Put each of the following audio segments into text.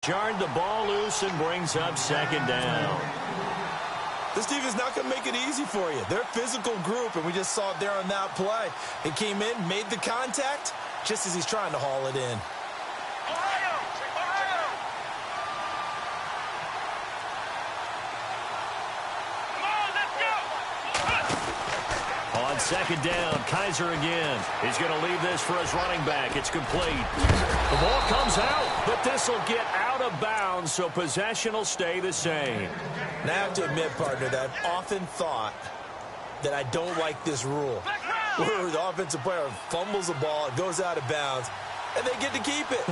Jarred the ball loose and brings up second down. This defense is not going to make it easy for you. They're a physical group, and we just saw it there on that play. It came in, made the contact, just as he's trying to haul it in. On second down, Kaiser again. He's going to leave this for his running back. It's complete. The ball comes out, but this will get out of bounds, so possession will stay the same. Now, I have to admit, partner, that I've often thought that I don't like this rule, where the offensive player fumbles the ball, it goes out of bounds, and they get to keep it.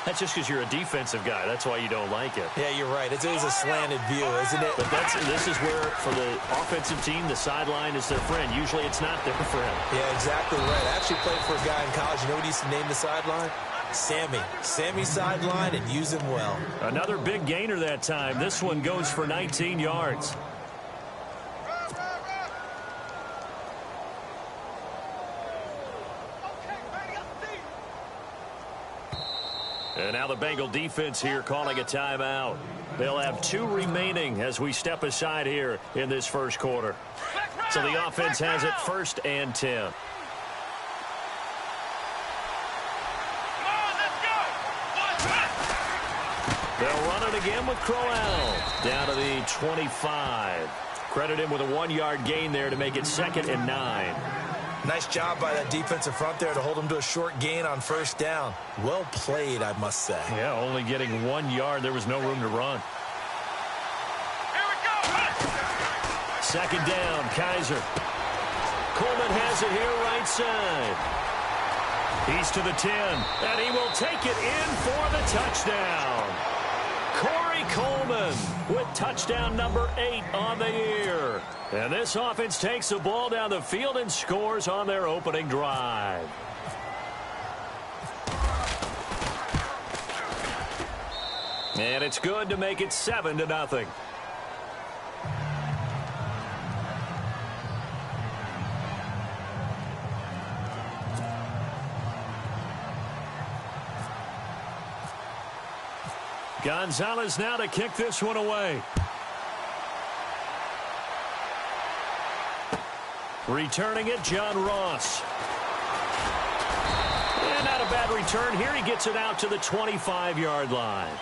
That's just because you're a defensive guy. That's why you don't like it. Yeah, you're right. It's always a slanted view, isn't it? But this is where, for the offensive team, the sideline is their friend. Usually it's not their friend. Yeah, exactly right. I actually played for a guy in college. You know what he used to name the sideline? Sammy. Sammy sideline, and use him well. Another big gainer that time. This one goes for 19 yards. And now the Bengal defense here calling a timeout. They'll have 2 remaining as we step aside here in this first quarter. So the offense has it 1st and 10. They'll run it again with Crowell. Down to the 25. Credit him with a 1-yard gain there to make it 2nd and 9. Nice job by that defensive front there to hold him to a short gain on 1st down. Well played, I must say. Yeah, only getting 1 yard. There was no room to run. Here we go. 2nd down, Kaiser. Coleman has it here right side. He's to the 10, and he will take it in for the touchdown. Corey Coleman with touchdown number 8 on the year. And this offense takes the ball down the field and scores on their opening drive. And it's good to make it 7-0. Gonzalez now to kick this one away. Returning it, John Ross. And not a bad return here. He gets it out to the 25-yard line.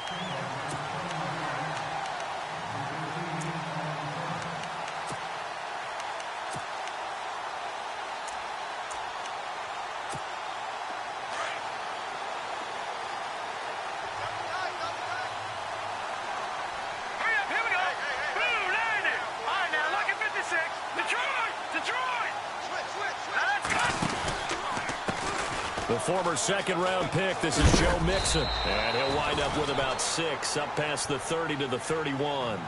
The former 2nd-round pick, this is Joe Mixon. And he'll wind up with about 6, up past the 30 to the 31.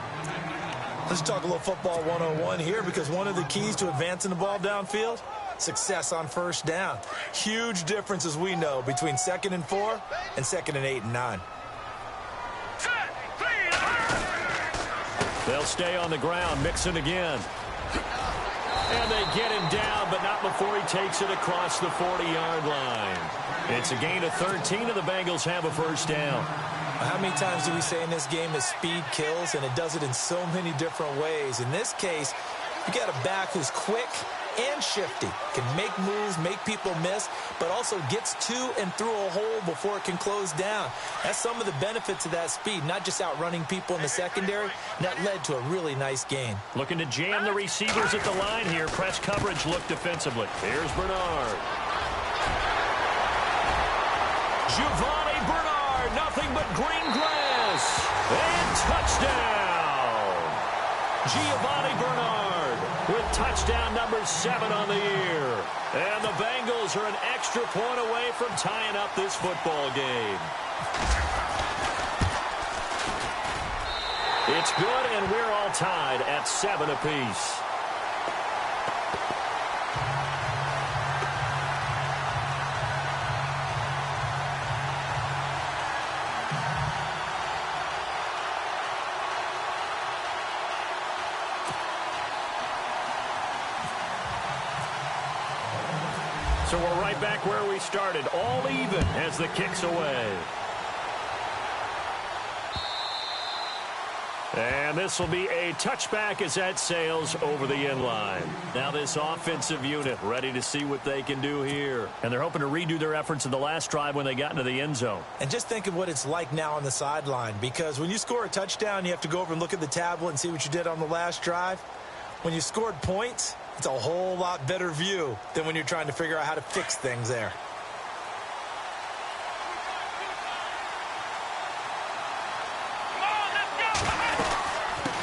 Let's talk a little football 101 here, because one of the keys to advancing the ball downfield, success on 1st down. Huge difference, as we know, between 2nd and 4 and 2nd and 8 and 9. They'll stay on the ground. Mixon again. And they get him down, but not before he takes it across the 40-yard line. It's a gain of 13, and the Bengals have a 1st down. How many times do we say in this game that speed kills, and it does it in so many different ways? In this case, you got a back who's quick and shifty, can make moves, make people miss, but also gets to and through a hole before it can close down. That's some of the benefits of that speed, not just outrunning people in the secondary. That led to a really nice gain. Looking to jam the receivers at the line here. Press coverage look defensively. Here's Bernard. Giovanni Bernard, nothing but green grass. And touchdown. Giovanni Bernard with touchdown number 7 on the year. And the Bengals are an extra point away from tying up this football game. It's good, and we're all tied at 7 apiece. So we're right back where we started, all even as the kick's away. And this will be a touchback as that sails over the end line. Now this offensive unit ready to see what they can do here. And they're hoping to redo their efforts in the last drive when they got into the end zone. And just think of what it's like now on the sideline, because when you score a touchdown, you have to go over and look at the tablet and see what you did on the last drive. When you scored points, it's a whole lot better view than when you're trying to figure out how to fix things there.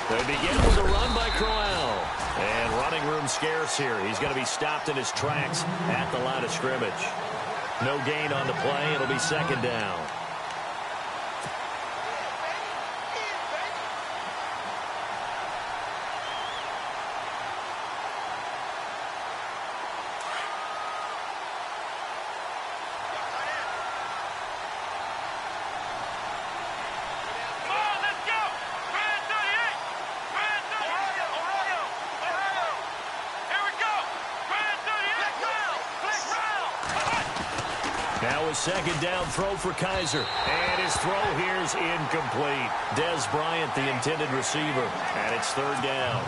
They begin with a run by Crowell. And running room scarce here. He's going to be stopped in his tracks at the line of scrimmage. No gain on the play. It'll be second down. Now a second down throw for Kaiser. And his throw here is incomplete. Dez Bryant, the intended receiver. And it's third down.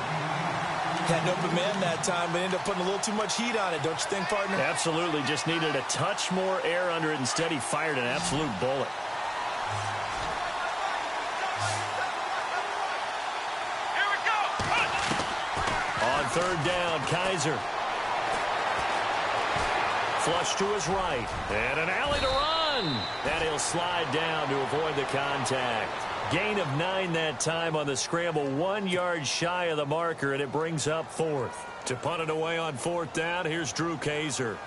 Had an open man that time, but ended up putting a little too much heat on it, don't you think, partner? Absolutely. Just needed a touch more air under it. Instead, he fired an absolute bullet. Here we go. On third down, Kaiser. Flush to his right. And an alley to run. And he'll slide down to avoid the contact. Gain of 9 that time on the scramble. 1 yard shy of the marker, and it brings up fourth. To punt it away on fourth down, here's Drew Kaiser.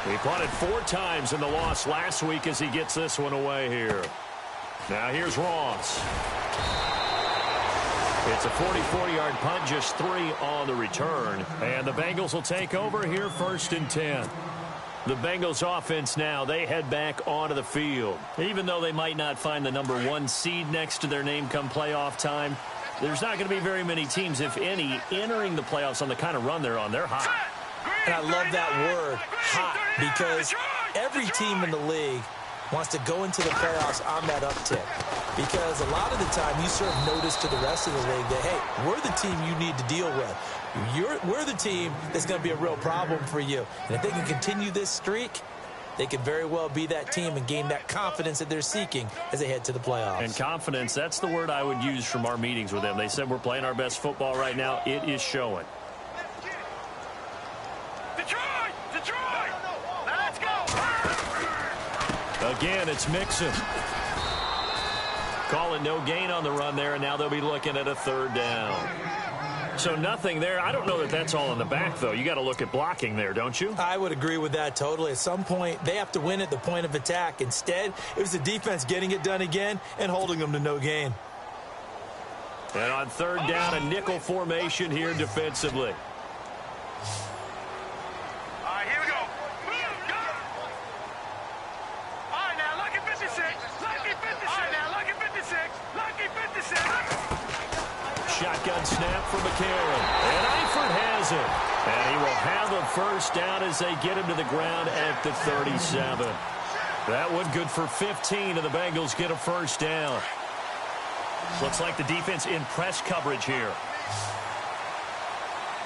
He punted 4 times in the loss last week as he gets this one away here. Now here's Ross. It's a 44-yard punt, just 3 on the return. And the Bengals will take over here first and 10. The Bengals offense now, they head back onto the field. Even though they might not find the number 1 seed next to their name come playoff time, there's not going to be very many teams, if any, entering the playoffs on the kind of run they're on. They're hot. And I love that word, hot, because every team in the league wants to go into the playoffs on that uptick. Because a lot of the time you serve notice to the rest of the league that, hey, we're the team you need to deal with. We're the team that's going to be a real problem for you. And if they can continue this streak, they could very well be that team and gain that confidence that they're seeking as they head to the playoffs. And confidence, that's the word I would use from our meetings with them. They said we're playing our best football right now. It is showing. Detroit! Let's go! Again, it's Mixon. Calling no gain on the run there, and now they'll be looking at a third down. So nothing there. I don't know that that's all in the back, though. You got to look at blocking there, don't you? I would agree with that totally. At some point, they have to win at the point of attack. Instead, it was the defense getting it done again and holding them to no gain. And on third down, a nickel formation here defensively. Shotgun snap for McCarron. And Eifert has it. And he will have a first down as they get him to the ground at the 37. That one good for 15, and the Bengals get a first down. Looks like the defense in press coverage here.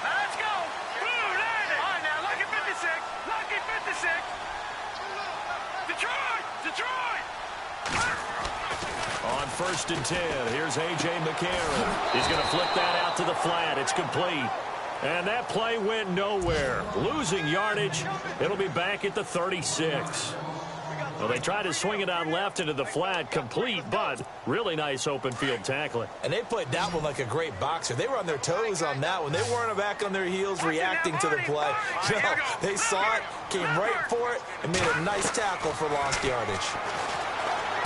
Let's go. All right, now, lucky 56. Lucky 56. Detroit! On first and 10, here's A.J. McCarron. He's going to flip that out to the flat. It's complete. And that play went nowhere. Losing yardage. It'll be back at the 36. Well, they tried to swing it out left into the flat, complete, but really nice open field tackling. And they played that one like a great boxer. They were on their toes on that one. They weren't back on their heels reacting to the play. No, they saw it, came right for it, and made a nice tackle for lost yardage.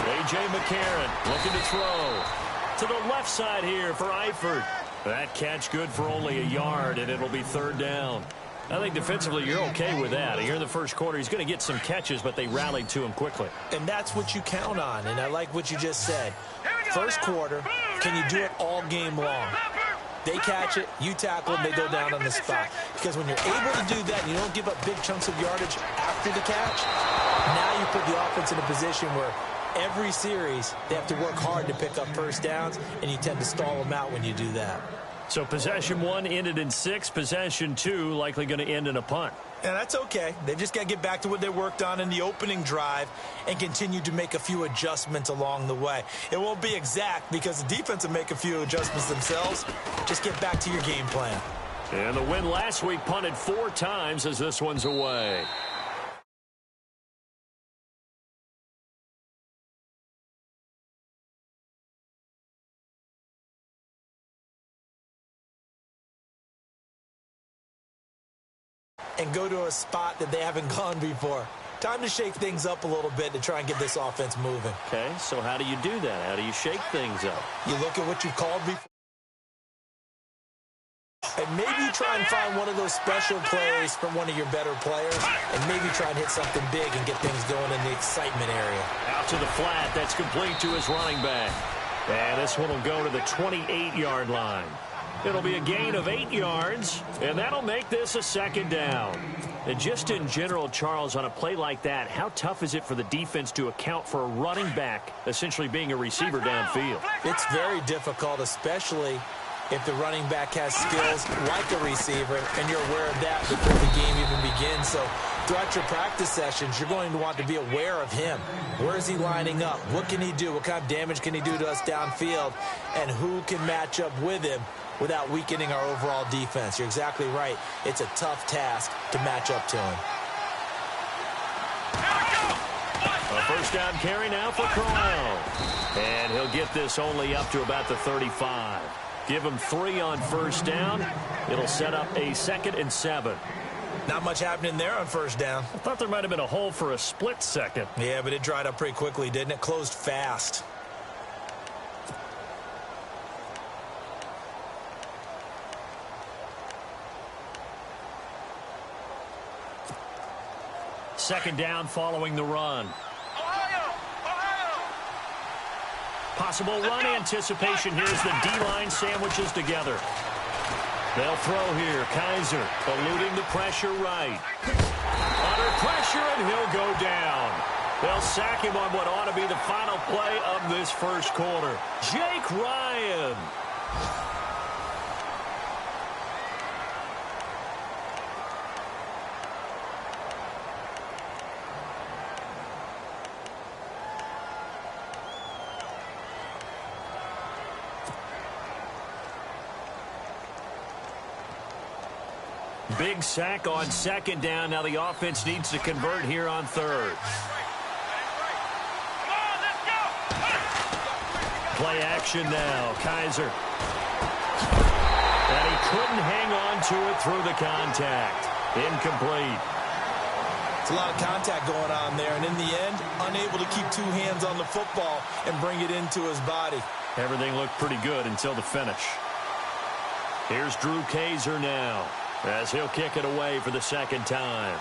A.J. McCarron looking to throw. To the left side here for Eifert. That catch good for only a yard, and it'll be third down. I think defensively you're okay with that. Here in the first quarter, he's going to get some catches, but they rallied to him quickly. And that's what you count on, and I like what you just said. First quarter, can you do it all game long? They catch it, you tackle them, they go down on the spot. Because when you're able to do that and you don't give up big chunks of yardage after the catch, now you put the offense in a position where every series they have to work hard to pick up first downs, and you tend to stall them out when you do that. So possession 1 ended in 6. Possession 2 likely going to end in a punt. And that's okay. They've just got to get back to what they worked on in the opening drive and continue to make a few adjustments along the way. It won't be exact because the defense will make a few adjustments themselves. Just get back to your game plan. And the win last week punted 4 times as this one's away. And go to a spot that they haven't gone before. Time to shake things up a little bit to try and get this offense moving. Okay, so how do you do that? How do you shake things up? You look at what you called before. And maybe you try and find one of those special plays from one of your better players. And maybe try and hit something big and get things going in the excitement area. Out to the flat. That's complete to his running back. And this one will go to the 28-yard line. It'll be a gain of 8 yards, and that'll make this a second down. And just in general, Charles, on a play like that, how tough is it for the defense to account for a running back essentially being a receiver downfield? It's very difficult, especially if the running back has skills like a receiver, and you're aware of that before the game even begins. So throughout your practice sessions, you're going to want to be aware of him. Where is he lining up? What can he do? What kind of damage can he do to us downfield? And who can match up with him without weakening our overall defense? You're exactly right. It's a tough task to match up to him. A first down carry now for Crowell. And he'll get this only up to about the 35. Give him 3 on first down. It'll set up a 2nd and 7. Not much happening there on first down. I thought there might have been a hole for a split second. Yeah, but it dried up pretty quickly, didn't it? Closed fast. Second down following the run. Possible run anticipation. Here's the D-line sandwiches together. They'll throw here. Kaiser eluding the pressure right. Under pressure, and he'll go down. They'll sack him on what ought to be the final play of this first quarter. Jake Ryan. Big sack on second down. Now the offense needs to convert here on third. Play action now. Kaiser. And he couldn't hang on to it through the contact. Incomplete. It's a lot of contact going on there, and in the end, unable to keep 2 hands on the football and bring it into his body. Everything looked pretty good until the finish. Here's Drew Kaiser now, as he'll kick it away for the second time.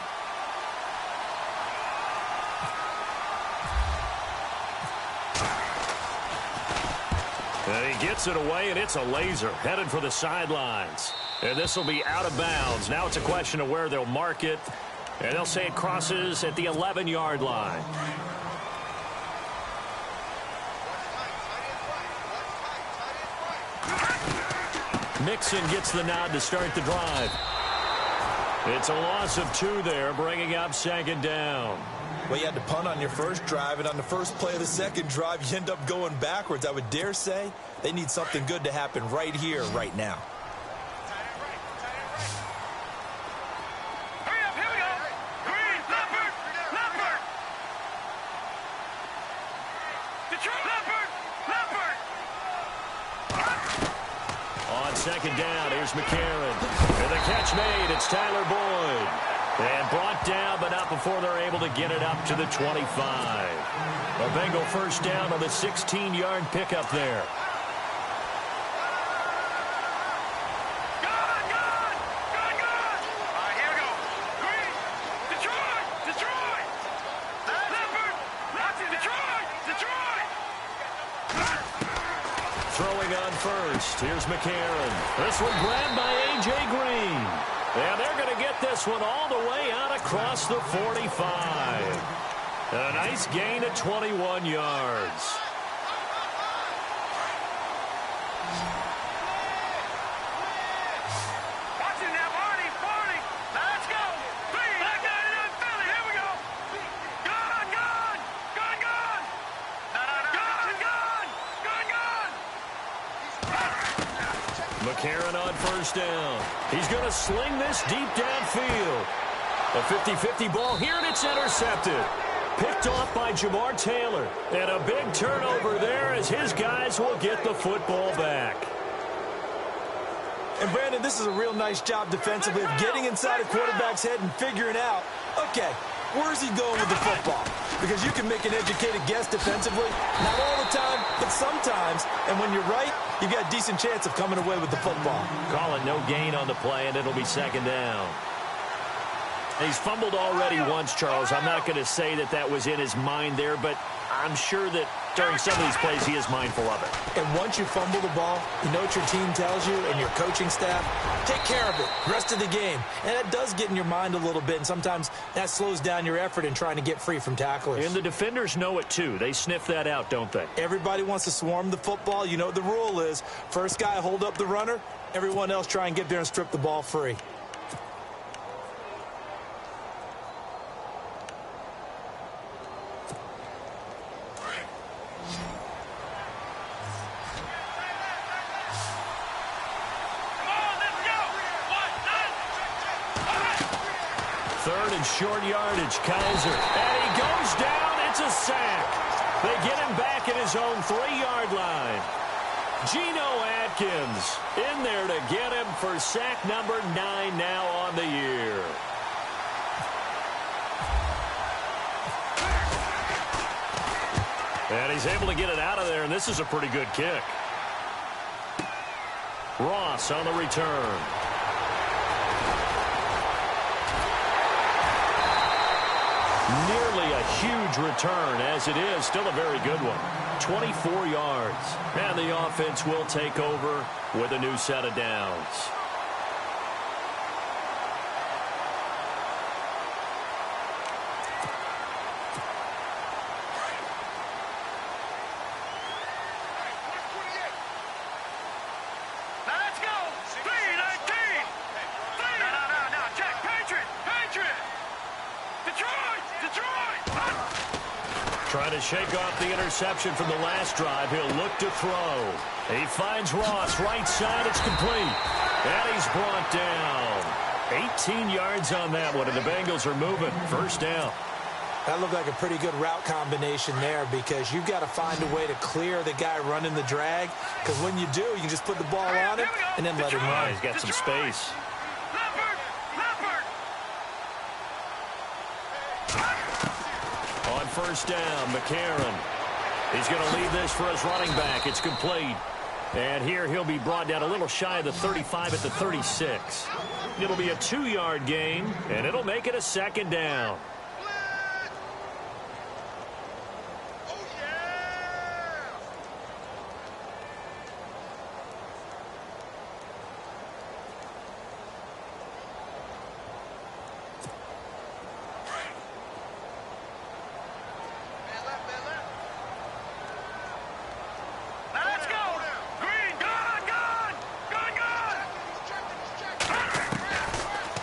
And he gets it away, and it's a laser headed for the sidelines. And this will be out of bounds. Now it's a question of where they'll mark it. And they'll say it crosses at the 11-yard line. Mixon gets the nod to start the drive. It's a loss of 2 there, bringing up second down. Well, you had to punt on your first drive, and on the first play of the second drive, you end up going backwards. I would dare say they need something good to happen right here, right now. Hurry up, here we go. Green, Leopard, Leopard. Detroit, Leopard, Leopard. On second down, here's McCarron. And the catch made, it's Tyler Boyd. And brought down, but not before they're able to get it up to the 25. A Bengal first down on the 16-yard pickup there. Good. All right, here we go. Green, Detroit. Leopard, Detroit. Throwing on first. first. Here's McCarron. This one grabbed by A.J. Green. And they're going to get this one all the way out across the 45. A nice gain of 21 yards. McCarron on first down. He's going to sling this deep downfield. A 50-50 ball here, and it's intercepted. Picked off by Jamar Taylor. And a big turnover there as his guys will get the football back. And, Brandon, this is a real nice job defensively of getting inside a quarterback's head and figuring out, okay, where's he going with the football? Because you can make an educated guess defensively. Not all the time, but sometimes. And when you're right, you've got a decent chance of coming away with the football. Call it no gain on the play, and it'll be second down. He's fumbled already once, Charles. I'm not going to say that that was in his mind there, but I'm sure that during some of these plays he is mindful of it. And once you fumble the ball, you know what your team tells you and your coaching staff? Take care of it rest of the game. And that does get in your mind a little bit, and sometimes that slows down your effort in trying to get free from tacklers. And the defenders know it too. They sniff that out, don't they? Everybody wants to swarm the football. You know what the rule is. First guy hold up the runner. Everyone else try and get there and strip the ball free. Third and short yardage, Kaiser. And he goes down. It's a sack. They get him back at his own 3-yard line. Geno Atkins in there to get him for sack number 9 now on the year. And he's able to get it out of there, and this is a pretty good kick. Ross on the return. Nearly a huge return, as it is still a very good one. 24 yards. And the offense will take over with a new set of downs. Trying to shake off the interception from the last drive. He'll look to throw. He finds Ross. Right side. It's complete. And he's brought down. 18 yards on that one, and the Bengals are moving. First down. That looked like a pretty good route combination there, because you've got to find a way to clear the guy running the drag. Because when you do, you can just put the ball on him and then let him run. He's got some space. On first down, McCarron. He's going to leave this for his running back. It's complete. And here he'll be brought down a little shy of the 35 at the 36. It'll be a 2-yard gain, and it'll make it a second down.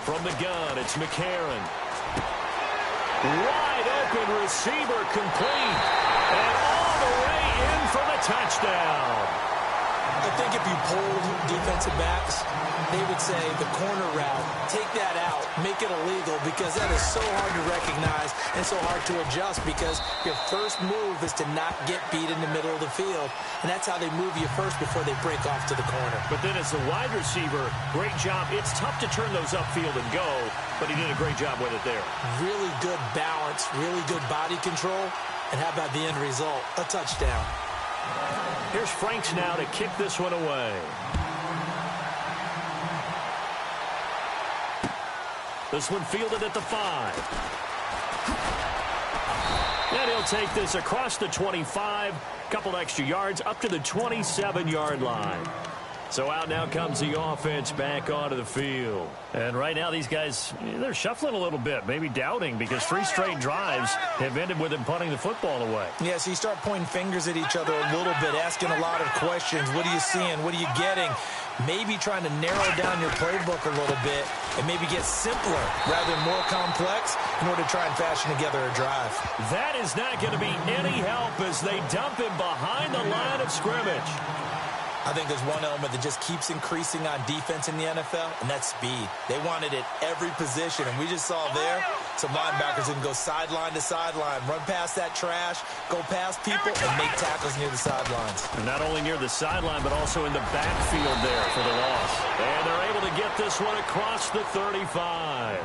From the gun, it's McCarron. Wide open receiver, complete. And all the way in for the touchdown. I think if you polled defensive backs, they would say the corner route, take that out, make it illegal, because that is so hard to recognize and so hard to adjust, because your first move is to not get beat in the middle of the field, and that's how they move you first before they break off to the corner. But then as the wide receiver, great job. It's tough to turn those upfield and go, but he did a great job with it there. Really good balance, really good body control, and how about the end result? A touchdown. Here's Franks now to kick this one away. This one fielded at the 5. And he'll take this across the 25. Couple extra yards up to the 27-yard line. So out now comes the offense back onto the field. And right now these guys, they're shuffling a little bit, maybe doubting, because 3 straight drives have ended with them punting the football away. Yeah, so you start pointing fingers at each other a little bit, asking a lot of questions. What are you seeing? What are you getting? Maybe trying to narrow down your playbook a little bit and maybe get simpler rather than more complex in order to try and fashion together a drive. That is not going to be any help as they dump him behind the line of scrimmage. I think there's one element that just keeps increasing on defense in the NFL, and that's speed. They want it at every position, and we just saw there some linebackers who can go sideline to sideline, run past that trash, go past people, and make tackles near the sidelines. And not only near the sideline, but also in the backfield there for the loss. And they're able to get this one across the 35.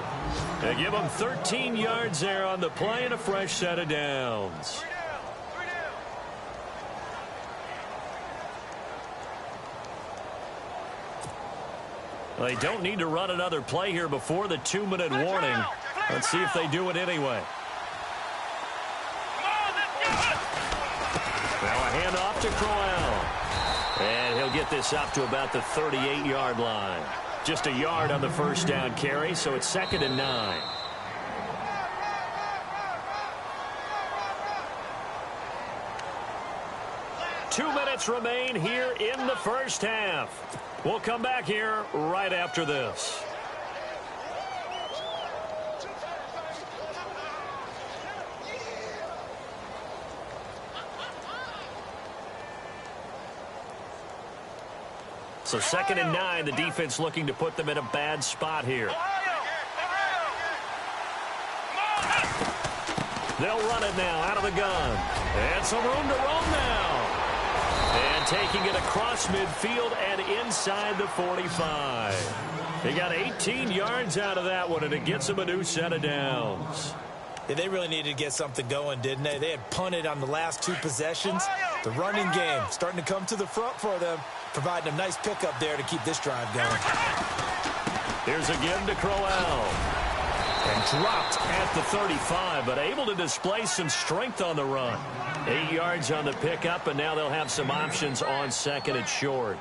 They give them 13 yards there on the play and a fresh set of downs. They don't need to run another play here before the 2-minute warning. Let's see if they do it anyway. Now a handoff to Crowell. And he'll get this up to about the 38-yard line. Just a yard on the first down carry, so it's 2nd and 9. Two minutes remain here in the first half. We'll come back here right after this. So 2nd and 9, the defense looking to put them in a bad spot here. They'll run it now out of the gun. And some room to roam now. And taking it across midfield and inside the 45. They got 18 yards out of that one, and it gets them a new set of downs. Yeah, they really needed to get something going, didn't they? They had punted on the last 2 possessions. The running game starting to come to the front for them, providing a nice pickup there to keep this drive going. Here's again to Crowell. And dropped at the 35, but able to display some strength on the run. 8 yards on the pickup, and now they'll have some options on 2nd and short.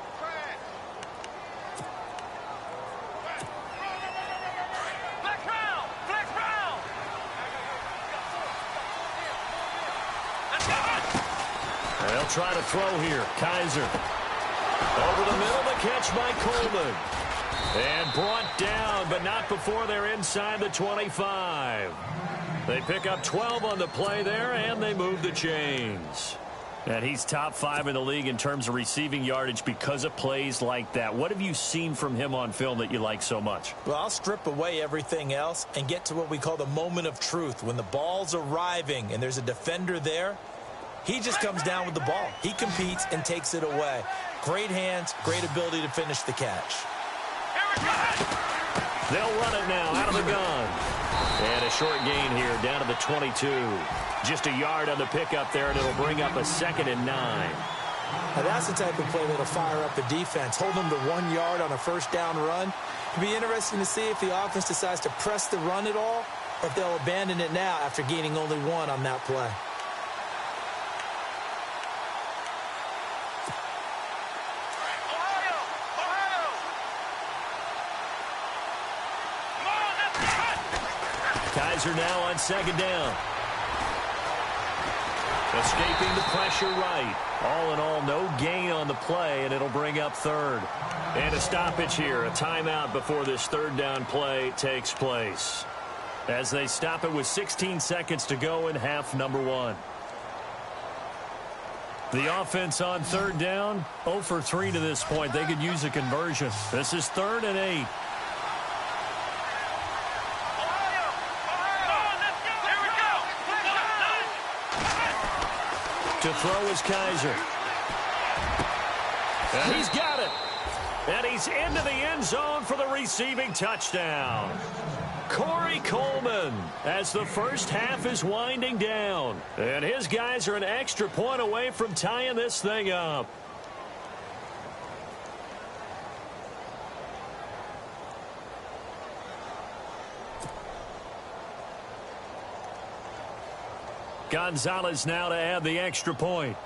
They'll try to throw here. Kaiser. Over the middle, the catch by Coleman. And brought down, but not before they're inside the 25. They pick up 12 on the play there, and they move the chains. And he's top 5 in the league in terms of receiving yardage because of plays like that. What have you seen from him on film that you like so much? Well, I'll strip away everything else and get to what we call the moment of truth. When the ball's arriving and there's a defender there, he just comes down with the ball. He competes and takes it away. Great hands, great ability to finish the catch. They'll run it now out of the gun. And a short gain here down to the 22. Just a yard on the pickup there, and it'll bring up a 2nd and 9. Now that's the type of play that'll fire up the defense. Hold them to 1 yard on a first down run. It'll be interesting to see if the offense decides to press the run at all, or if they'll abandon it now after gaining only 1 on that play. Kaiser now on 2nd down. Escaping the pressure right. All in all, no gain on the play, and it'll bring up 3rd. And a stoppage here, a timeout before this 3rd down play takes place. As they stop it with 16 seconds to go in half number 1. The offense on 3rd down, 0 for 3 to this point. They could use a conversion. This is 3rd and 8. To throw is Kaiser. And he's got it. And he's into the end zone for the receiving touchdown. Corey Coleman as the first half is winding down. And his guys are an extra point away from tying this thing up. Gonzalez now to add the extra point.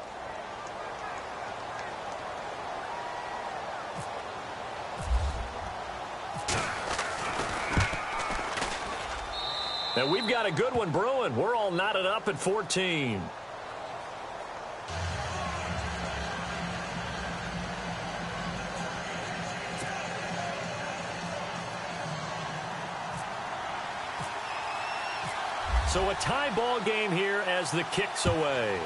And we've got a good one brewing. We're all knotted up at 14. So a tie ball game here as the kick's away.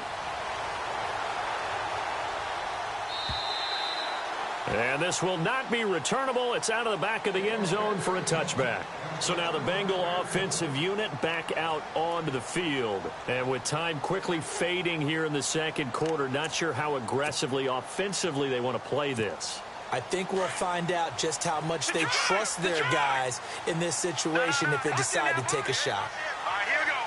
And this will not be returnable. It's out of the back of the end zone for a touchback. So now the Bengal offensive unit back out onto the field. And with time quickly fading here in the second quarter, not sure how aggressively, offensively they want to play this. I think we'll find out just how much they trust their guys in this situation if they decide to take a shot. All right, here we go.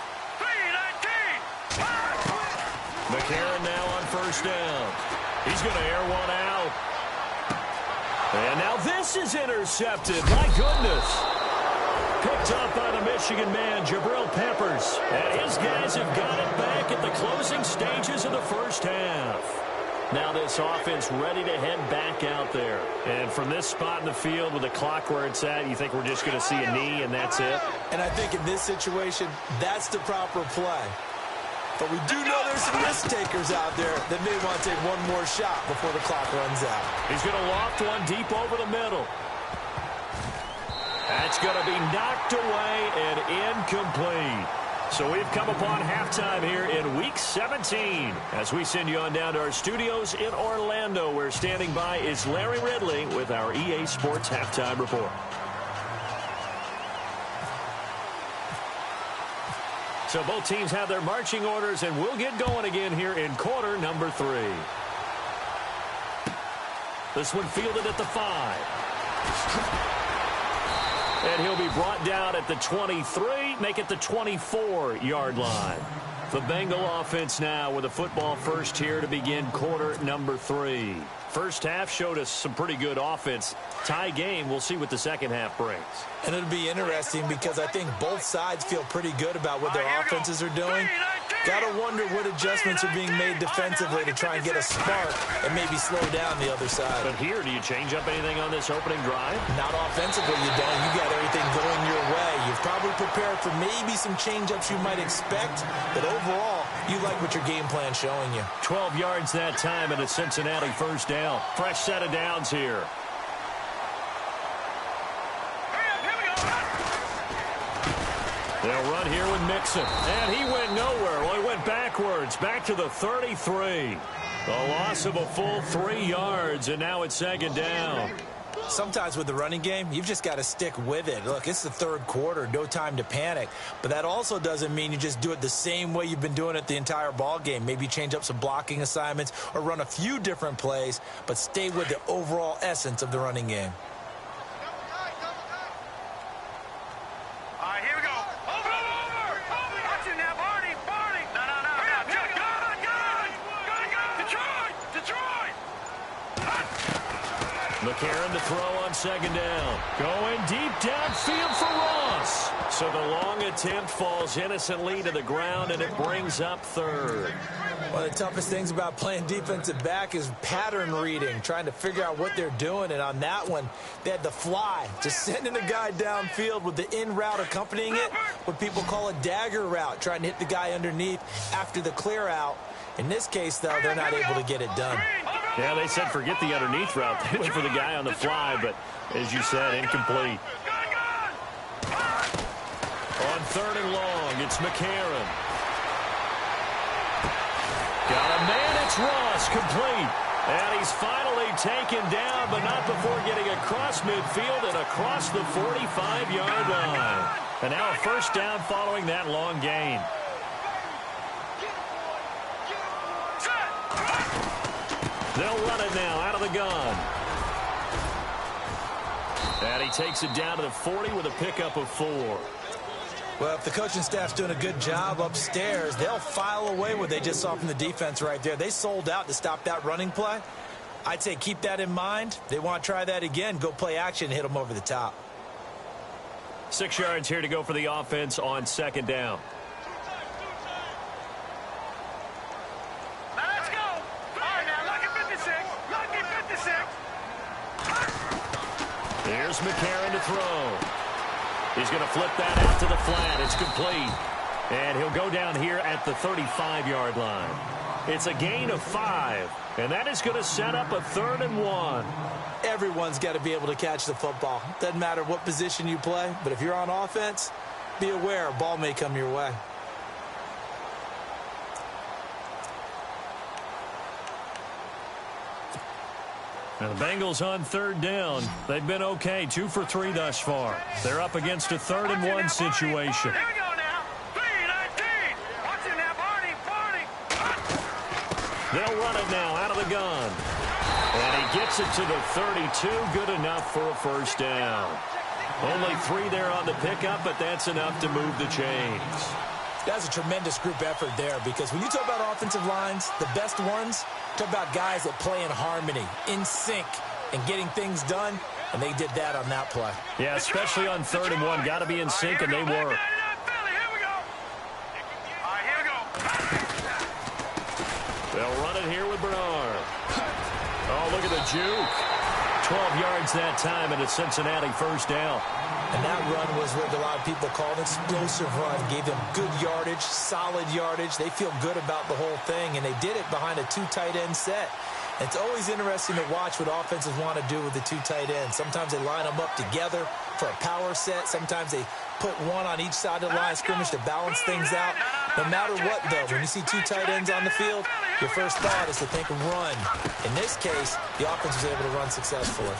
3-19. McCarron now on first down. He's going to air one out. And now this is intercepted. My goodness. Picked up by the Michigan man, Jabril Peppers. And his guys have got it back at the closing stages of the first half. Now this offense ready to head back out there. And from this spot in the field with the clock where it's at, you think we're just going to see a knee and that's it? And I think in this situation, that's the proper play. But we do know there's some risk takers out there that may want to take one more shot before the clock runs out. He's going to loft one deep over the middle. That's going to be knocked away and incomplete. So we've come upon halftime here in Week 17 as we send you on down to our studios in Orlando, where standing by is Larry Ridley with our EA Sports Halftime Report. So both teams have their marching orders, and we'll get going again here in quarter number 3. This one fielded at the 5. And he'll be brought down at the 23, make it the 24-yard line. The Bengal offense now with a football first here to begin quarter number 3. First half showed us some pretty good offense. Tie game, we'll see what the second half brings. And it'll be interesting because I think both sides feel pretty good about what their offenses are doing. Got to wonder what adjustments are being made defensively to try and get a spark and maybe slow down the other side. But here, do you change up anything on this opening drive? Not offensively, you don't. You got everything going your way. You've probably prepared for maybe some change-ups you might expect, but overall, you like what your game plan's showing you. 12 yards that time and a Cincinnati first down. Fresh set of downs here. They'll run here with Mixon. And he went nowhere. Well, he went backwards. Back to the 33. A loss of a full 3 yards, and now it's second down. Sometimes with the running game, you've just got to stick with it. Look, it's the third quarter. No time to panic. But that also doesn't mean you just do it the same way you've been doing it the entire ball game. Maybe change up some blocking assignments or run a few different plays, but stay with the overall essence of the running game. McCarron to throw on second down. Going deep downfield for Ross. So the long attempt falls innocently to the ground, and it brings up third. One of the toughest things about playing defensive back is pattern reading, trying to figure out what they're doing. And on that one, they had the fly, just sending a guy downfield with the in route accompanying it, what people call a dagger route, trying to hit the guy underneath after the clear out. In this case, though, they're not able to get it done. Yeah, they said forget the underneath route. They went for the guy on the fly, but as you said, incomplete. On third and long, it's McCarron. Got a man, it's Ross, complete. And he's finally taken down, but not before getting across midfield and across the 45-yard line. And now a first down following that long gain. They'll run it now out of the gun. And he takes it down to the 40 with a pickup of 4. Well, if the coaching staff's doing a good job upstairs, they'll file away what they just saw from the defense right there. They sold out to stop that running play. I'd say keep that in mind. They want to try that again. Go play action and hit them over the top. 6 yards here to go for the offense on second down. Here's Here's McCarron to throw. He's going to flip that out to the flat. It's complete. And he'll go down here at the 35-yard line. It's a gain of 5, and that is going to set up a 3rd and 1. Everyone's got to be able to catch the football. Doesn't matter what position you play, but if you're on offense, be aware a ball may come your way. Now the Bengals on 3rd down. They've been okay, 2 for 3 thus far. They're up against a 3rd and 1 situation. Here we go now. 3-19. Watch it now, Barney. They'll run it now out of the gun. And he gets it to the 32. Good enough for a 1st down. Only 3 there on the pickup, but that's enough to move the chains. That's a tremendous group effort there, because when you talk about offensive lines, the best ones, talk about guys that play in harmony, in sync, and getting things done, and they did that on that play. Yeah, especially on 3rd and 1. Got to be in sync, and they were. They'll run it here with Bernard. Oh, look at the juke. 12 yards that time, and a Cincinnati 1st down. And that run was what a lot of people call an explosive run. Gave them good yardage, solid yardage. They feel good about the whole thing, and they did it behind a 2 tight end set. It's always interesting to watch what offenses want to do with the 2 tight ends. Sometimes they line them up together for a power set. Sometimes they put one on each side of the line of scrimmage to balance things out. No matter what, though, when you see 2 tight ends on the field, your first thought is to think run. In this case, the offense was able to run successfully.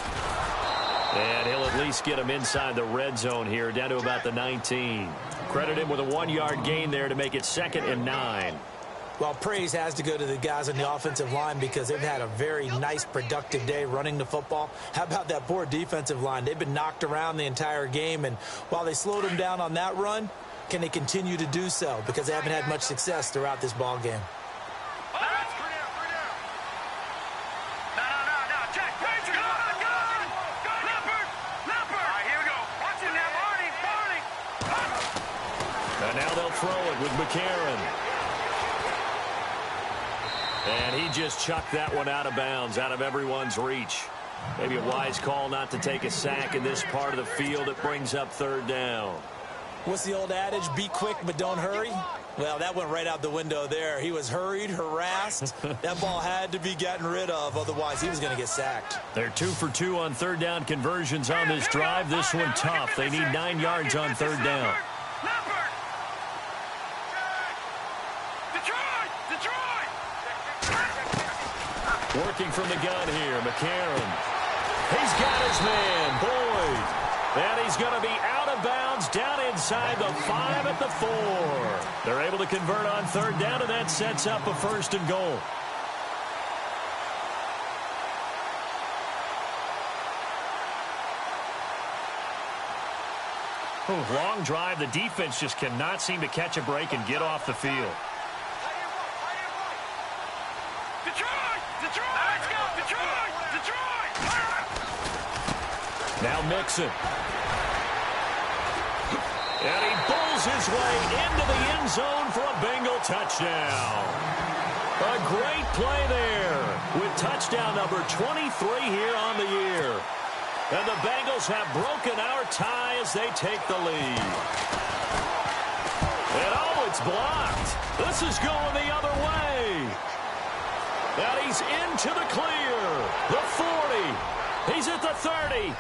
And he'll at least get him inside the red zone here, down to about the 19. Credit him with a 1-yard gain there to make it 2nd and 9. Well, praise has to go to the guys on the offensive line, because they've had a very nice, productive day running the football. How about that poor defensive line? They've been knocked around the entire game, and while they slowed them down on that run, can they continue to do so? Because they haven't had much success throughout this ball game. And now they'll throw it with McCarron. And he just chucked that one out of bounds, out of everyone's reach. Maybe a wise call not to take a sack in this part of the field. It brings up 3rd down. What's the old adage? Be quick, but don't hurry. Well, that went right out the window there. He was hurried, harassed. That ball had to be gotten rid of. Otherwise, he was going to get sacked. They're 2 for 2 on 3rd down conversions on this drive. This one tough. They need 9 yards on 3rd down. Working from the gun here, McCarron. He's got his man, Boyd. And he's going to be out of bounds down inside the 5 at the 4. They're able to convert on 3rd down, and that sets up a 1st and goal. Long drive. The defense just cannot seem to catch a break and get off the field. Now Mixon. And he bulls his way into the end zone for a Bengal touchdown. A great play there with touchdown number 23 here on the year. And the Bengals have broken our tie as they take the lead. And oh, it's blocked. This is going the other way. And he's into the clear. The 40. He's at the 30.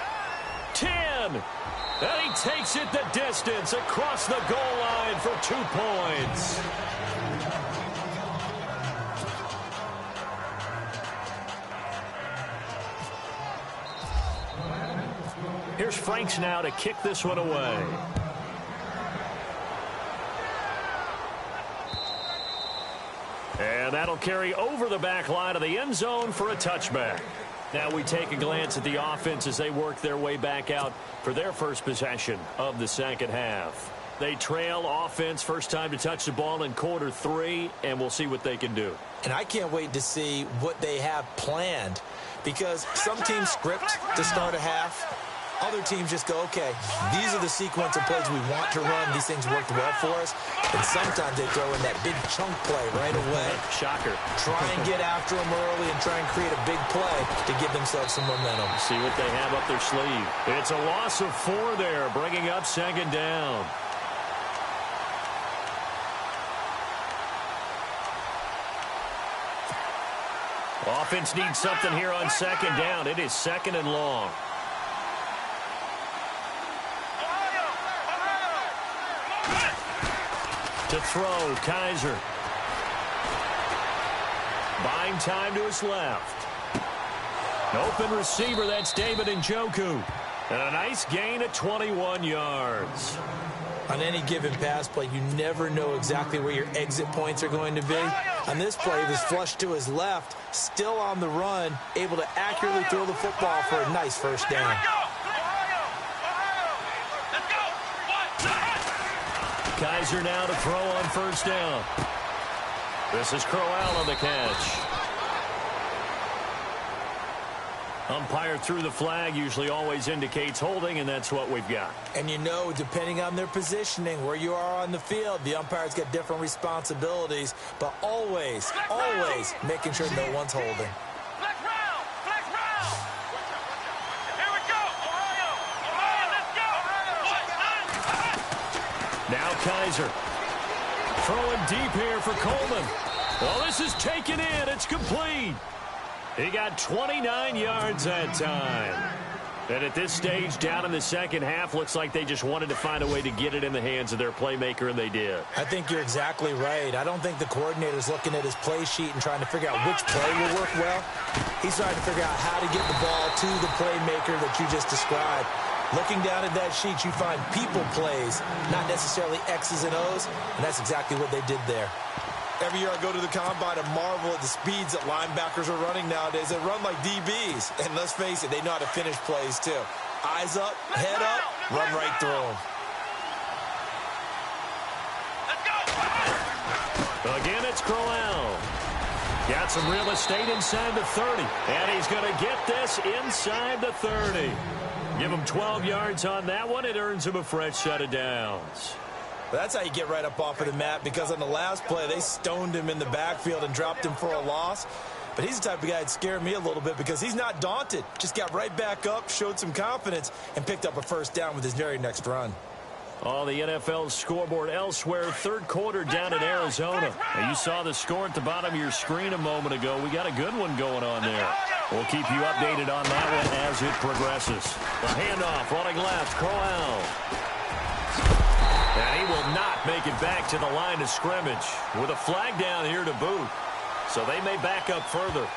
10. And he takes it the distance across the goal line for 2 points. Here's Franks now to kick this one away. And that'll carry over the back line of the end zone for a touchback. Now we take a glance at the offense as they work their way back out for their first possession of the second half. They trail offense, first time to touch the ball in quarter 3, and we'll see what they can do. And I can't wait to see what they have planned, because some teams script to start a half. Other teams just go, okay, these are the sequence of plays we want to run. These things worked well for us. And sometimes they throw in that big chunk play right away. Shocker. Try and get after them early and try and create a big play to give themselves some momentum. See what they have up their sleeve. It's a loss of 4 there, bringing up second down. Offense needs something here on second down. It is second and long. To throw, Kaiser. Buying time to his left. An open receiver, that's David Njoku. And a nice gain of 21 yards. On any given pass play, you never know exactly where your exit points are going to be. On this play, he was flushed to his left, still on the run, able to accurately throw the football for a nice first down. Kaiser now to throw on first down. This is Crowell on the catch. Umpire threw the flag, usually always indicates holding, and that's what we've got. And you know, depending on their positioning, where you are on the field, the umpire's got different responsibilities, but always, always making sure no one's holding. Flex round! Flex round! Here we go! Ohio, let's go! Now Kaiser. Throwing deep here for Coleman. Well, this is taken in. It's complete. He got 29 yards that time. And at this stage, down in the second half, looks like they just wanted to find a way to get it in the hands of their playmaker, and they did. I think you're exactly right. I don't think the coordinator's looking at his play sheet and trying to figure out which play will work well. He's trying to figure out how to get the ball to the playmaker that you just described. Looking down at that sheet, you find people plays, not necessarily X's and O's, and that's exactly what they did there. Every year I go to the combine and marvel at the speeds that linebackers are running nowadays. They run like DBs. And let's face it, they know how to finish plays too. Eyes up, head up, run right through them. Again, it's Crowell. Got some real estate inside the 30. And he's going to get this inside the 30. Give him 12 yards on that one. It earns him a fresh set of downs. That's how you get right up off of the mat, because on the last play, they stoned him in the backfield and dropped him for a loss. But he's the type of guy that scared me a little bit because he's not daunted. Just got right back up, showed some confidence, and picked up a first down with his very next run. Oh, the NFL scoreboard elsewhere. Third quarter down in Arizona. Now, you saw the score at the bottom of your screen a moment ago. We got a good one going on there. We'll keep you updated on that one as it progresses. The handoff running left, Crowell. And he will not make it back to the line of scrimmage with a flag down here to boot. So they may back up further.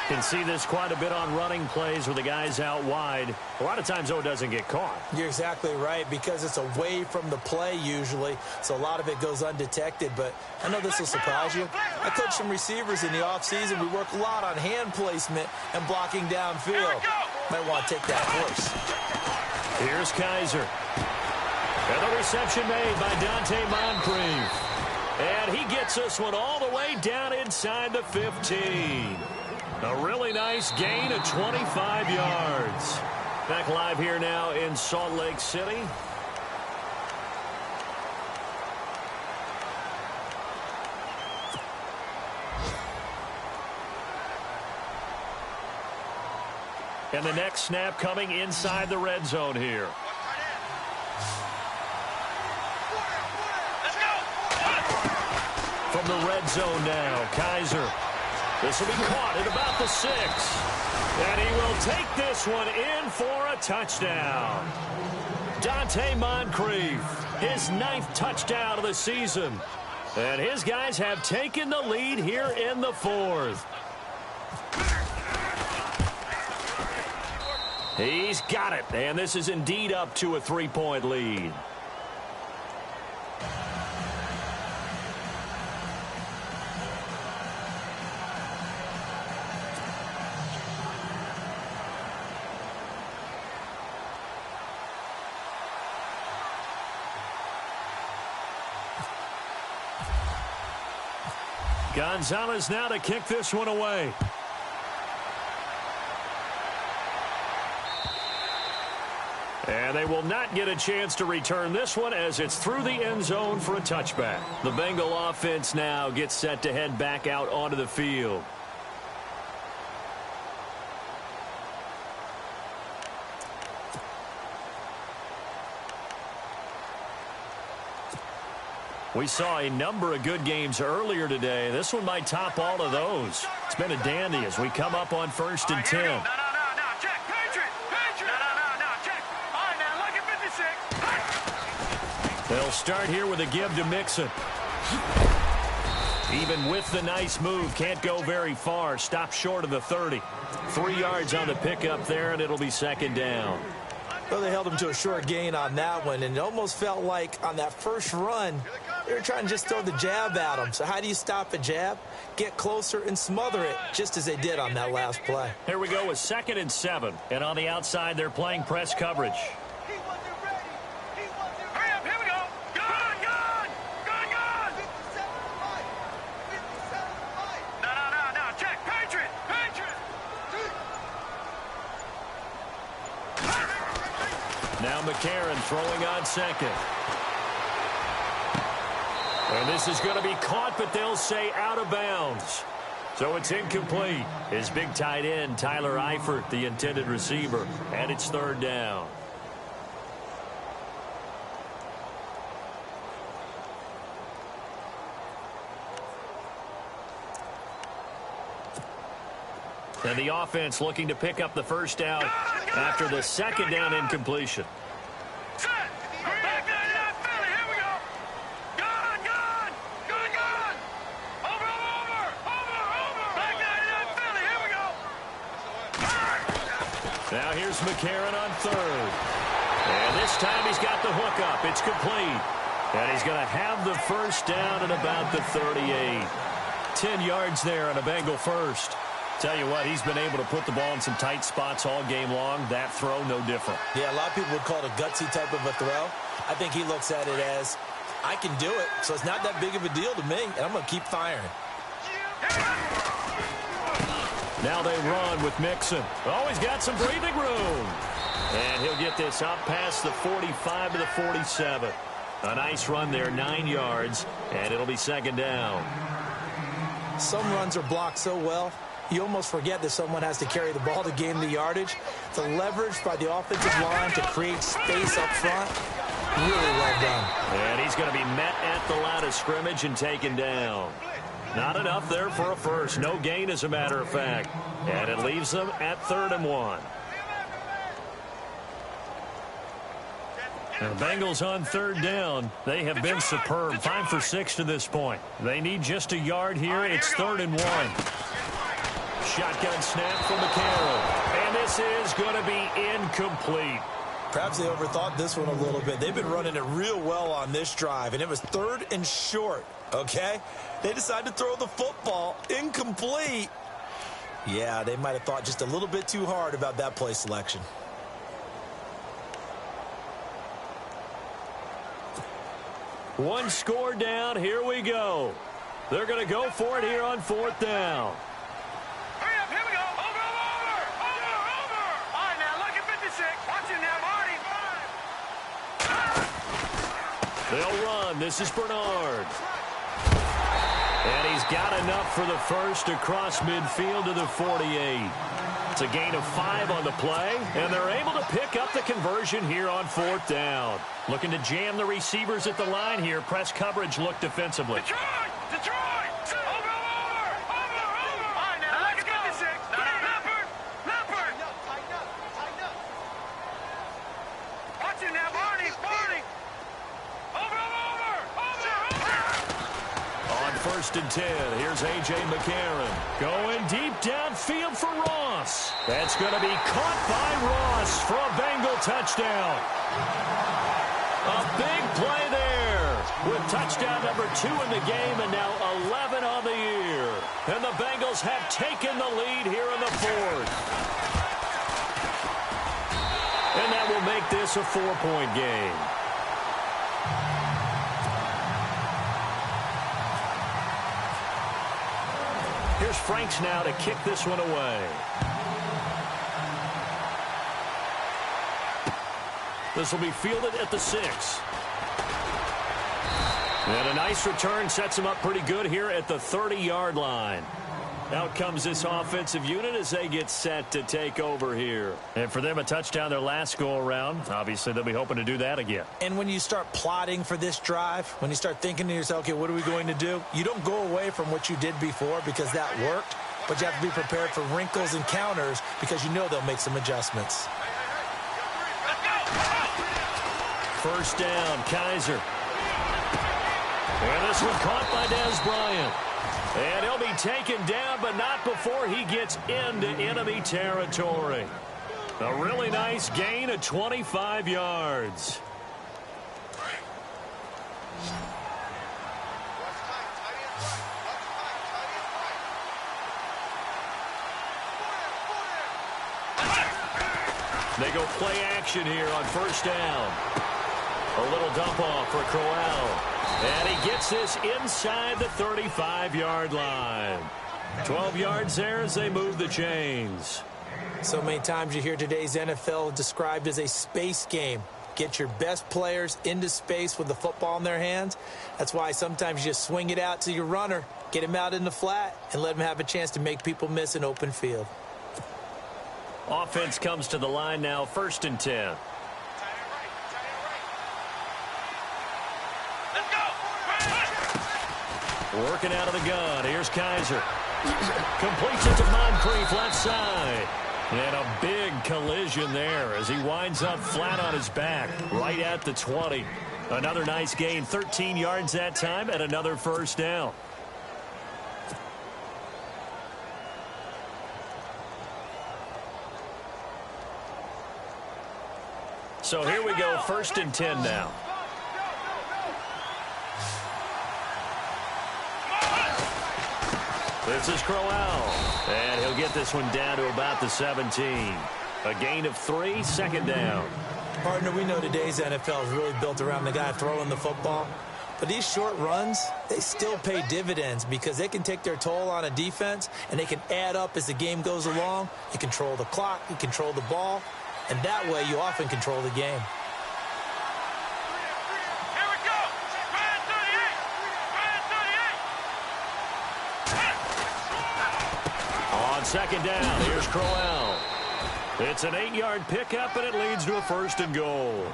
Can see this quite a bit on running plays where the guy's out wide. A lot of times, though, it doesn't get caught. You're exactly right, because it's away from the play usually, so a lot of it goes undetected. But I know this will surprise you. I coach some receivers in the offseason. We work a lot on hand placement and blocking downfield. Might want to take that course. Here's Kaiser. And the reception made by Dante Moncrief. And he gets this one all the way down inside the 15. A really nice gain of 25 yards. Back live here now in Salt Lake City. And the next snap coming inside the red zone here. From the red zone now, Kaiser. This will be caught at about the 6. And he will take this one in for a touchdown. Dante Moncrief, his 9th touchdown of the season. And his guys have taken the lead here in the 4th. He's got it, and this is indeed up to a 3-point lead. Gonzalez now to kick this one away. And they will not get a chance to return this one as it's through the end zone for a touchback. The Bengal offense now gets set to head back out onto the field. We saw a number of good games earlier today. This one might top all of those. It's been a dandy as we come up on 1st and 10. No, check. Patriot. No, check. All right, now, look at 56. They'll start here with a give to Mixon. Even with the nice move, can't go very far. Stop short of the 30. 3 yards on the pickup there, and it'll be 2nd down. Well, they held him to a short gain on that one, and it almost felt like on that first run, they were trying to just throw the jab at him. So how do you stop a jab? Get closer and smother it, just as they did on that last play. Here we go with 2nd and 7. And on the outside, they're playing press coverage. He wasn't ready. Hurry up, here we go. Gone. 57 right. No, check. Patriot. Now McCarron throwing on 2nd. And this is going to be caught, but they'll say out of bounds. So it's incomplete. His big tight end, Tyler Eifert, the intended receiver. And it's 3rd down. And the offense looking to pick up the 1st down after the 2nd down incompletion. Set. Back 99 Philly. Here we go. Gone. Over. Back 99 Philly. Here we go. Now here's McCarron on 3rd. And this time he's got the hook up. It's complete. And he's going to have the 1st down at about the 38. 10 yards there on a Bengal 1st. Tell you what, he's been able to put the ball in some tight spots all game long. That throw, no different. Yeah, a lot of people would call it a gutsy type of a throw. I think he looks at it as, I can do it, so it's not that big of a deal to me, and I'm going to keep firing. Now they run with Mixon. Oh, he's got some breathing room. And he'll get this up past the 45 to the 47. A nice run there, 9 yards, and it'll be 2nd down. Some runs are blocked so well, you almost forget that someone has to carry the ball to gain the yardage. The leverage by the offensive line to create space up front, really well done. And he's going to be met at the line of scrimmage and taken down. Not enough there for a first. No gain, as a matter of fact. And it leaves them at 3rd and 1. The Bengals on 3rd down. They have been superb. 5 for 6 to this point. They need just a yard here. It's 3rd and 1. Shotgun snap from McCarron. And this is going to be incomplete. Perhaps they overthought this one a little bit. They've been running it real well on this drive, and it was 3rd and short, okay? They decided to throw the football incomplete. Yeah, they might have thought just a little bit too hard about that play selection. One score down. Here we go. They're going to go for it here on 4th down. Hurry up, here we go. Over. All right, now, look at 56. Watch it now, Marty. They'll run. This is Bernard. And he's got enough for the first across midfield to the 48. It's a gain of 5 on the play, and they're able to pick up the conversion here on 4th down. Looking to jam the receivers at the line here. Press coverage look defensively. Detroit! Over! All right, now, look at 56. Leopard! Tighten up. Watch it now, Barney! Over! On 1st and 10, here's A.J. McCarron. Going deep downfield for Ross. That's going to be caught by Ross for a Bengal touchdown. A big play there with touchdown number 2 in the game and now 11 on the year. And the Bengals have taken the lead here in the 4th. And that will make this a 4-point game. Here's Franks now to kick this one away. This will be fielded at the 6. And a nice return sets him up pretty good here at the 30-yard line. Out comes this offensive unit as they get set to take over here. And for them, a touchdown their last go-around. Obviously, they'll be hoping to do that again. And when you start plotting for this drive, when you start thinking to yourself, okay, what are we going to do? You don't go away from what you did before because that worked, but you have to be prepared for wrinkles and counters because you know they'll make some adjustments. First down, Kaiser. And this one caught by Dez Bryant. And he'll be taken down, but not before he gets into enemy territory. A really nice gain of 25 yards. They go play action here on first down. A little dump off for Crowell. And he gets this inside the 35-yard line. 12 yards there as they move the chains. So many times you hear today's NFL described as a space game. Get your best players into space with the football in their hands. That's why sometimes you just swing it out to your runner, get him out in the flat, and let him have a chance to make people miss an open field. Offense comes to the line now, 1st and 10. Working out of the gun. Here's Kaiser. Completes it to Moncrief, left side. And a big collision there as he winds up flat on his back, right at the 20. Another nice gain, 13 yards that time, and another first down. So here we go, 1st and 10 now. This is Crowell, and he'll get this one down to about the 17. A gain of 3, 2nd down. Partner, we know today's NFL is really built around the guy throwing the football. But these short runs, they still pay dividends because they can take their toll on a defense, and they can add up as the game goes along. You control the clock, you control the ball, and that way you often control the game. On 2nd down, here's Crowell. It's an 8-yard pickup, and it leads to a 1st and goal.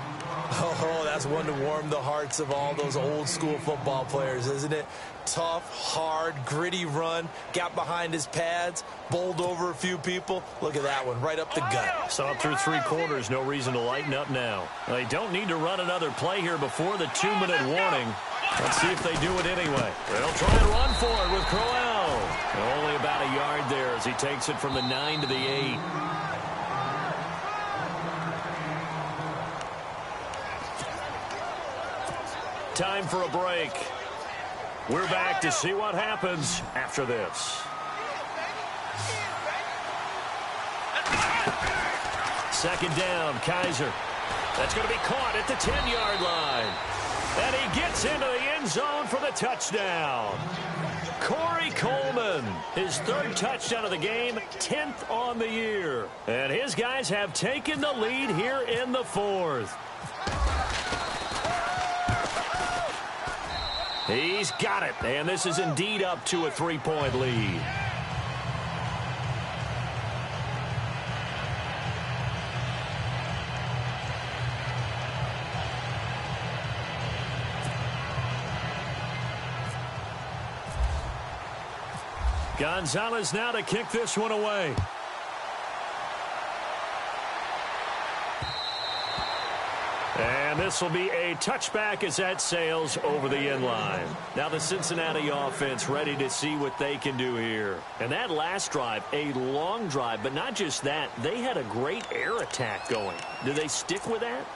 Oh, that's one to warm the hearts of all those old-school football players, isn't it? Tough, hard, gritty run, got behind his pads, bowled over a few people. Look at that one, right up the gut. So up through 3 quarters, no reason to lighten up now. They don't need to run another play here before the 2-minute warning. Let's see if they do it anyway. They'll try and run for it with Crowell. Only about a yard there as he takes it from the 9 to the 8. Time for a break. We're back to see what happens after this. Second down, Kaiser. That's going to be caught at the 10-yard line. And he gets into the end zone for the touchdown. Corey Coleman, his 3rd touchdown of the game, 10th on the year. And his guys have taken the lead here in the 4th. He's got it, and this is indeed up to a 3-point lead. Gonzalez now to kick this one away. And this will be a touchback as that sails over the end line. Now the Cincinnati offense ready to see what they can do here. And that last drive, a long drive, but not just that. They had a great air attack going. Do they stick with that?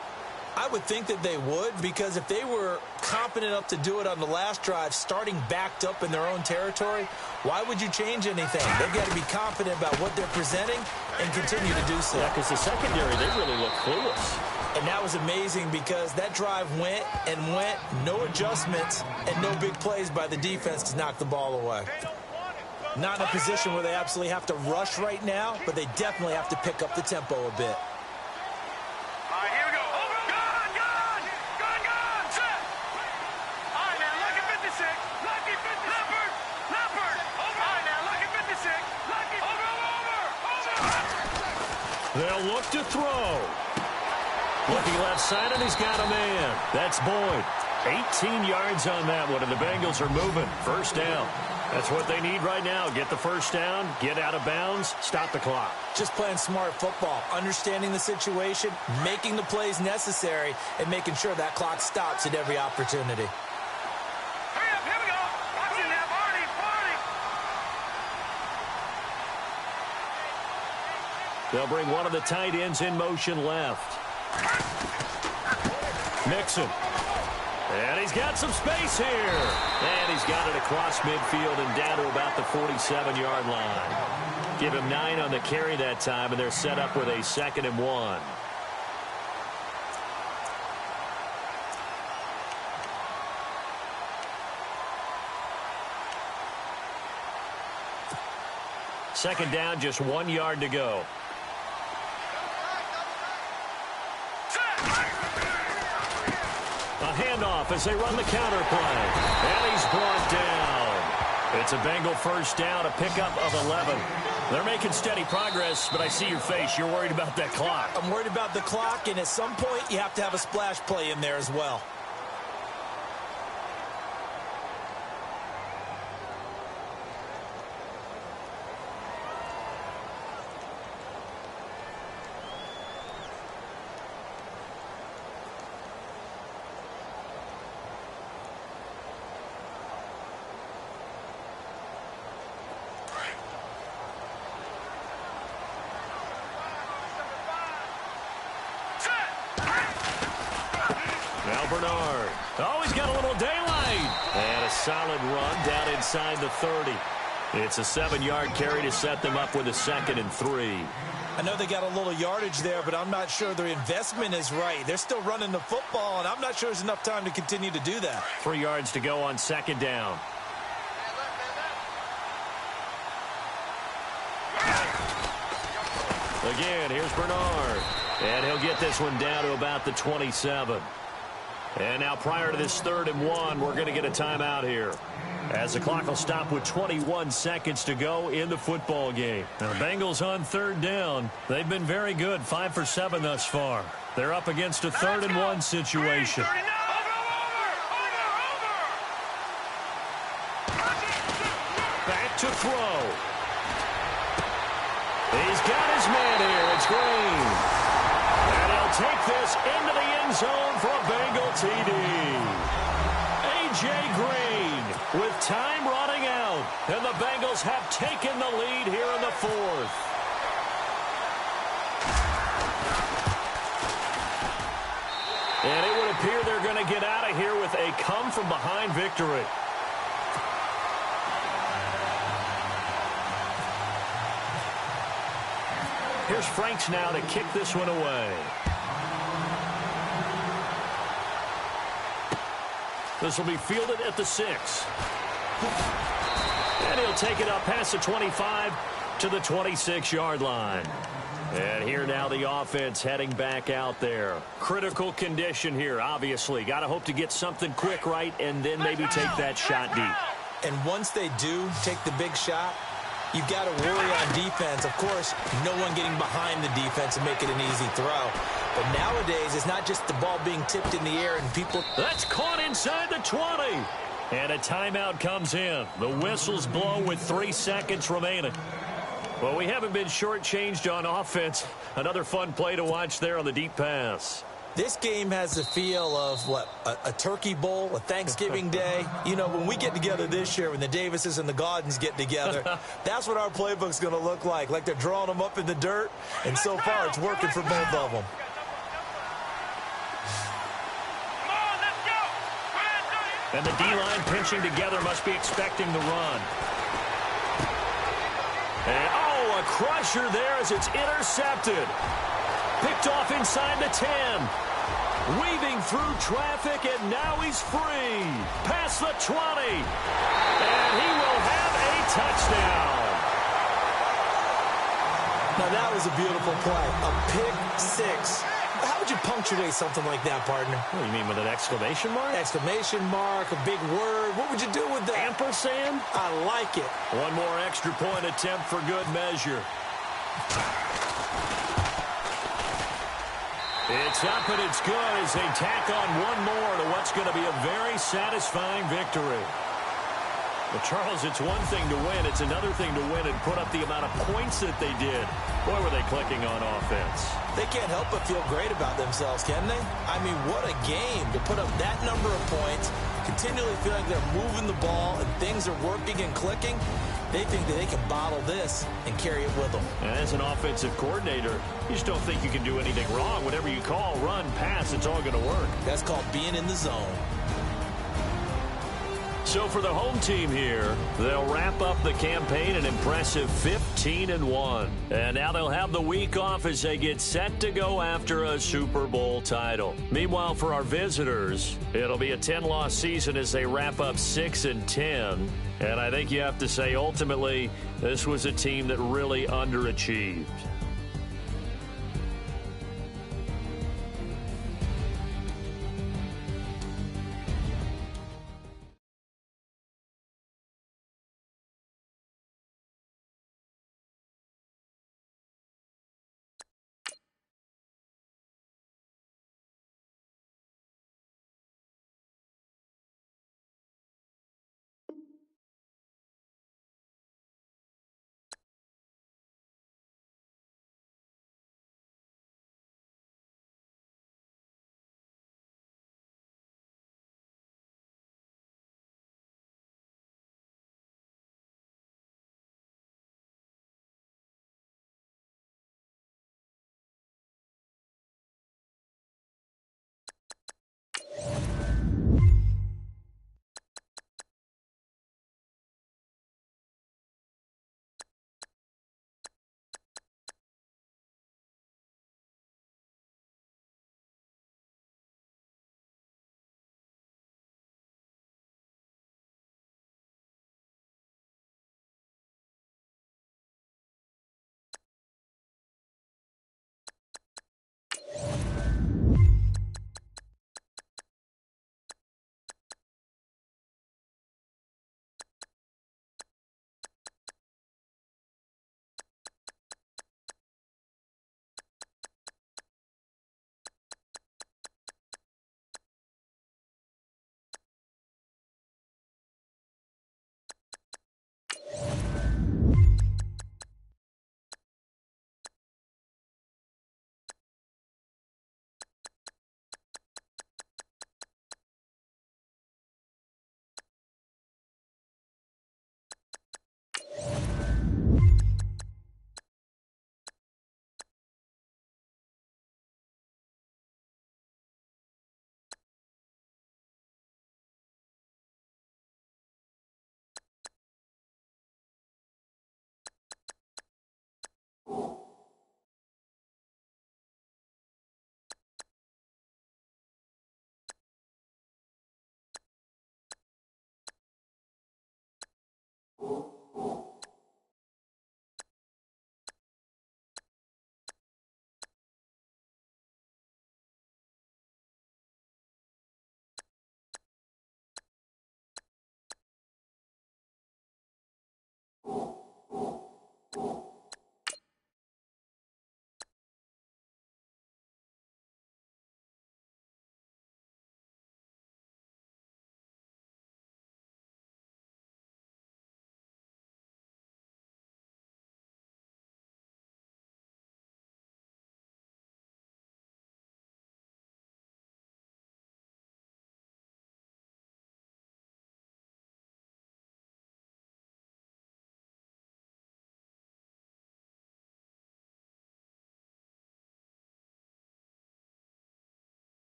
I would think that they would, because if they were confident enough to do it on the last drive, starting backed up in their own territory, why would you change anything? They've got to be confident about what they're presenting and continue to do so. Yeah, because the secondary, they really look clueless. And that was amazing because that drive went and went, no adjustments and no big plays by the defense to knock the ball away. Not in a position where they absolutely have to rush right now, but they definitely have to pick up the tempo a bit. All right, here we go. Go! look to throw. Looking left side, and he's got a man. That's Boyd. 18 yards on that one, and the Bengals are moving. First down. That's what they need right now. Get the first down, get out of bounds, stop the clock. Just playing smart football, understanding the situation, making the plays necessary, and making sure that clock stops at every opportunity. Hurry up, here we go. Watch it now, party. They'll bring one of the tight ends in motion left. Mixon. And he's got some space here. And he's got it across midfield and down to about the 47-yard line. Give him 9 on the carry that time, and they're set up with a 2nd and 1. Second down, just 1 yard to go. A handoff as they run the counter play. And he's brought down. It's a Bengal first down, a pickup of 11. They're making steady progress, but I see your face. You're worried about that clock. I'm worried about the clock, and at some point, you have to have a splash play in there as well. Bernard. Oh, he's got a little daylight. And a solid run down inside the 30. It's a 7-yard carry to set them up with a 2nd and 3. I know they got a little yardage there, but I'm not sure their investment is right. They're still running the football, and I'm not sure there's enough time to continue to do that. 3 yards to go on 2nd down. Again, here's Bernard. And he'll get this one down to about the 27. And now prior to this 3rd and 1, we're going to get a timeout here, as the clock will stop with 21 seconds to go in the football game. Now, the Bengals on 3rd down. They've been very good, 5 for 7 thus far. They're up against a 3rd and 1 situation. Back to throw. He's got his man here. It's Green. And he'll take this into the end zone for a Bengal TD. A.J. Green with time running out. And the Bengals have taken the lead here in the 4th. And it would appear they're going to get out of here with a come-from-behind victory. Here's Franks now to kick this one away. This will be fielded at the 6. And he'll take it up past the 25 to the 26-yard line. And here now the offense heading back out there. Critical condition here, obviously. Got to hope to get something quick right and then maybe take that shot deep. And once they do take the big shot, you've got to worry on defense. Of course, no one getting behind the defense and make it an easy throw. But nowadays, it's not just the ball being tipped in the air and people... That's caught inside the 20. And a timeout comes in. The whistles blow with 3 seconds remaining. Well, we haven't been shortchanged on offense. Another fun play to watch there on the deep pass. This game has the feel of, what, a turkey bowl, a Thanksgiving day. You know, when we get together this year, when the Davises and the Gaudens get together, that's what our playbook's going to look like they're drawing them up in the dirt, and so far it's working for both of them. And the D-line pinching together must be expecting the run. And, oh, a crusher there as it's intercepted. Picked off inside the 10. Weaving through traffic, and now he's free. Past the 20. And he will have a touchdown. Now, that was a beautiful play. A pick 6. How would you punctuate something like that, partner? What do you mean, with an exclamation mark? Exclamation mark, a big word. What would you do with that? Ampersand? I like it. One more extra point attempt for good measure. It's up and it's good as they tack on one more to what's going to be a very satisfying victory. Well, Charles, it's one thing to win. It's another thing to win and put up the amount of points that they did. Boy, were they clicking on offense. They can't help but feel great about themselves, can they? I mean, what a game to put up that number of points, continually feel like they're moving the ball and things are working and clicking. They think that they can bottle this and carry it with them. And as an offensive coordinator, you just don't think you can do anything wrong. Whatever you call, run, pass, it's all going to work. That's called being in the zone. So for the home team here, they'll wrap up the campaign an impressive 15-1. And now they'll have the week off as they get set to go after a Super Bowl title. Meanwhile, for our visitors, it'll be a 10-loss season as they wrap up 6-10. And I think you have to say, ultimately, this was a team that really underachieved.